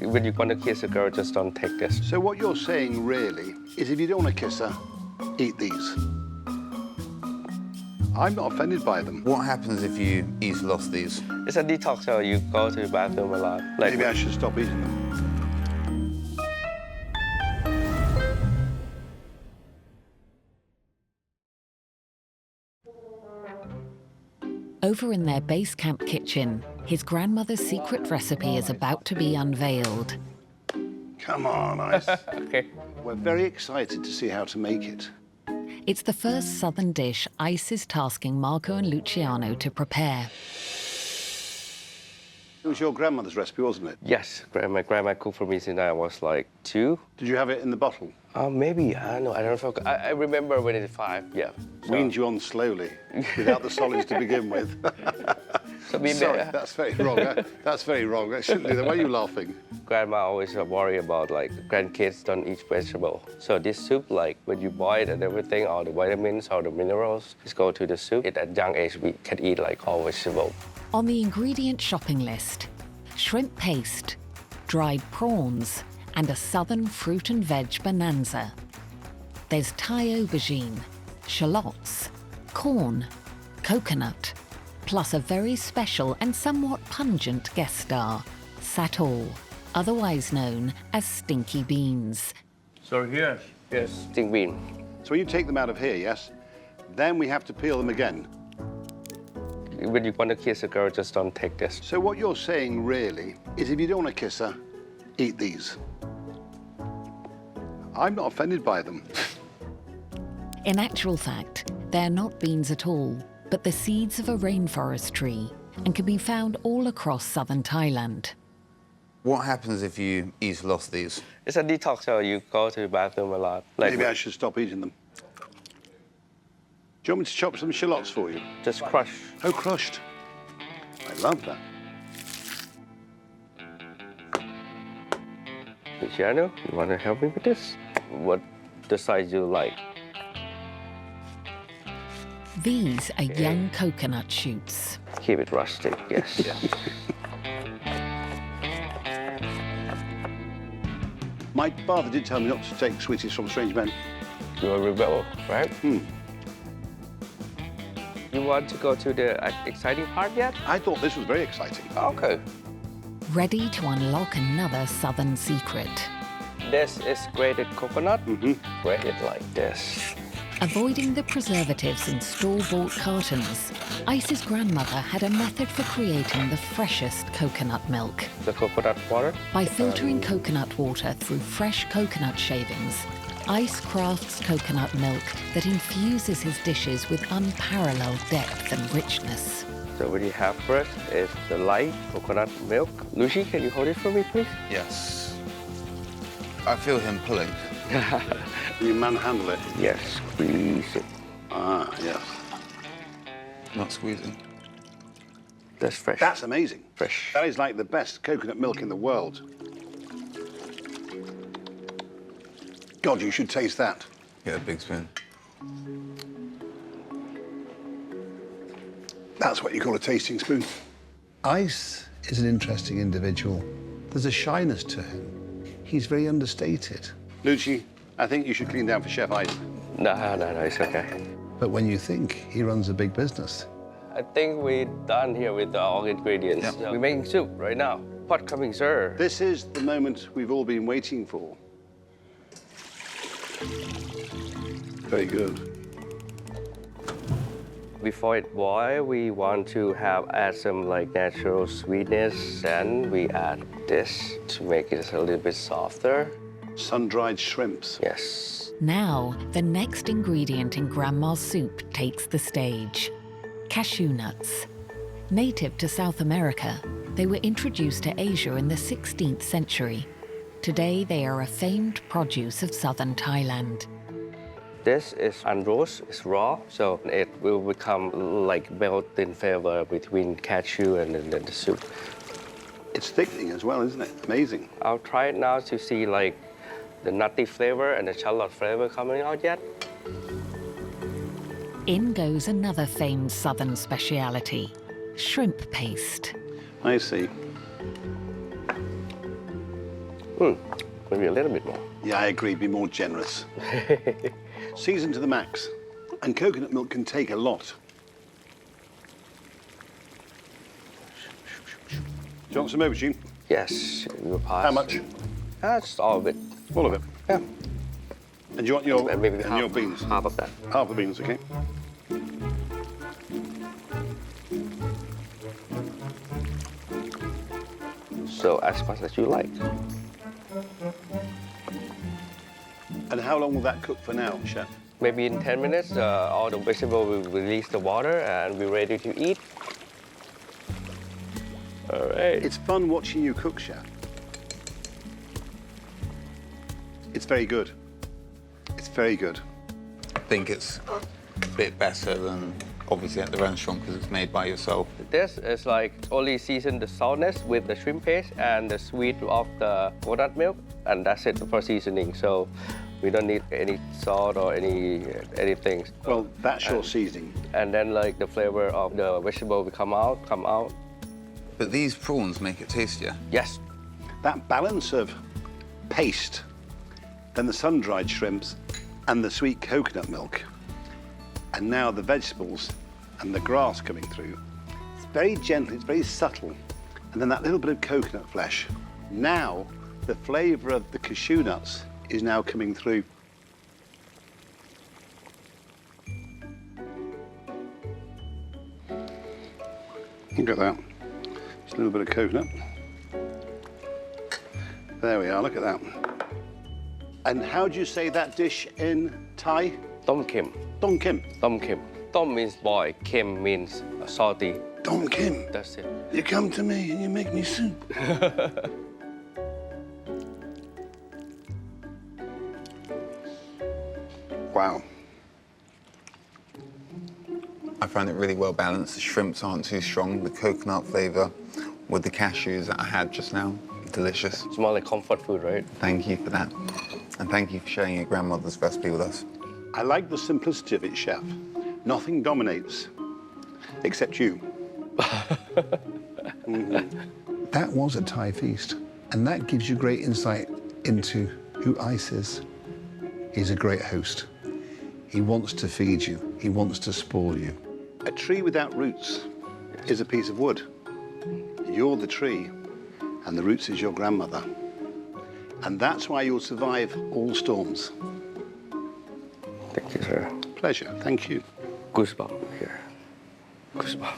When you want to kiss a girl, just don't take this. So what you're saying really is if you don't want to kiss her, eat these. I'm not offended by them. What happens if you eat a lot of these? It's a detox, so you go to the bathroom a lot. Maybe I should stop eating them. Over in their base camp kitchen, his grandmother's secret recipe is about to be unveiled. Come on, Ice. Okay. We're very excited to see how to make it. It's the first southern dish Ice is tasking Marco and Luciano to prepare. It was your grandmother's recipe, wasn't it? Yes, my grandma cooked for me since I was like 2. Did you have it in the bottle? Maybe, I don't know. I don't know if I remember when it was 5, yeah. So. Weaned you on slowly, without the solids to begin with. Sorry, that's very wrong. That's very wrong. I shouldn't do that. Why are you laughing? Grandma always worry about like grandkids don't eat vegetable. So this soup, like when you boil it and everything, all the vitamins, all the minerals, just go to the soup. At a young age, we can eat like all vegetable. On the ingredient shopping list, shrimp paste, dried prawns, and a southern fruit and veg bonanza. There's Thai aubergine, shallots, corn, coconut, plus a very special and somewhat pungent guest star, satol, otherwise known as stinky beans. So yes, stinky bean. So when you take them out of here, yes, then we have to peel them again. When you want to kiss a girl, just don't take this. So what you're saying really is if you don't want to kiss her, eat these. I'm not offended by them. In actual fact, they're not beans at all, but the seeds of a rainforest tree, and can be found all across southern Thailand. What happens if you eat a lot of these? It's a detox, so you go to the bathroom a lot. Maybe I should stop eating them. Do you want me to chop some shallots for you? Just crush. Oh, crushed. I love that. Luciano, you want to help me with this? What the size you like? These are young coconut shoots. Keep it rustic, yes. My father did tell me not to take sweeties from strange men. You're a rebel, right? You want to go to the exciting part yet? I thought this was very exciting. Okay. Ready to unlock another southern secret. This is grated coconut. Grate it like this. Avoiding the preservatives in store-bought cartons, Ice's grandmother had a method for creating the freshest coconut milk. The coconut water. By filtering coconut water through fresh coconut shavings, Ice crafts coconut milk that infuses his dishes with unparalleled depth and richness. So what you have first is the light coconut milk. Lucy, can you hold it for me, please? Yes. I feel him pulling. You manhandle it? Yes, squeeze it. Ah, yes. Not squeezing. That's fresh. That's amazing. Fresh. That is like the best coconut milk in the world. God, you should taste that. Get a big spoon. That's what you call a tasting spoon. Ice is an interesting individual. There's a shyness to him. He's very understated. Lucy, I think you should clean down for Chef Ice. No, it's okay. But when you think he runs a big business. I think we're done here with all ingredients. Yeah. So we're making soup right now. Pot coming, sir. This is the moment we've all been waiting for. Very good. Before it boils, we want to add some like natural sweetness, and we add this to make it a little bit softer. Sun-dried shrimps. Yes. Now, the next ingredient in Grandma's soup takes the stage. Cashew nuts. Native to South America, they were introduced to Asia in the 16th century. Today, they are a famed produce of southern Thailand. This is unroasted, it's raw, so it will become like melt-in flavor between cashew and the soup. It's thickening as well, isn't it? Amazing. I'll try it now to see like the nutty flavor and the shallot flavor coming out yet. In goes another famed southern speciality, shrimp paste. I see. Maybe a little bit more. Yeah, I agree. Be more generous. Season to the max. And coconut milk can take a lot. Do you want some aubergine? Yes, you pass. How much? That's all of it. All of it. Yeah. And do you want your, And maybe and half, your beans? half of that. Half the beans, okay. So as much as you like. And how long will that cook for now, chef? Maybe in 10 minutes, all the vegetable will release the water and be ready to eat. All right. It's fun watching you cook, chef. It's very good. It's very good. I think it's a bit better than obviously at the restaurant because it's made by yourself. This is like only season the saltiness with the shrimp paste and the sweet of the coconut milk, and that's it for seasoning. So we don't need any salt or anything. Well, that's your seasoning. And then like the flavor of the vegetable will come out. But these prawns make it tastier. Yes. That balance of paste, then the sun-dried shrimps, and the sweet coconut milk, and now the vegetables and the grass coming through. It's very gentle, it's very subtle. And then that little bit of coconut flesh. Now, the flavour of the cashew nuts is now coming through. Look at that. Just a little bit of coconut. There we are, look at that. And how do you say that dish in Thai? Tom Khem. Tom Khem. Tom Khem. Tom means boy. Khem means salty. Tom Khem. That's it. You come to me and you make me soup. Wow. I find it really well balanced. The shrimps aren't too strong. The coconut flavour with the cashews that I had just now, delicious. It's more like comfort food, right? Thank you for that. And thank you for sharing your grandmother's recipe with us. I like the simplicity of it, chef. Nothing dominates, except you. That was a Thai feast, and that gives you great insight into who Ice is. He's a great host. He wants to feed you. He wants to spoil you. A tree without roots is a piece of wood. You're the tree, and the roots is your grandmother. And that's why you'll survive all storms. Thank you, sir. Pleasure, thank you. Goosebumps here. Goosebumps.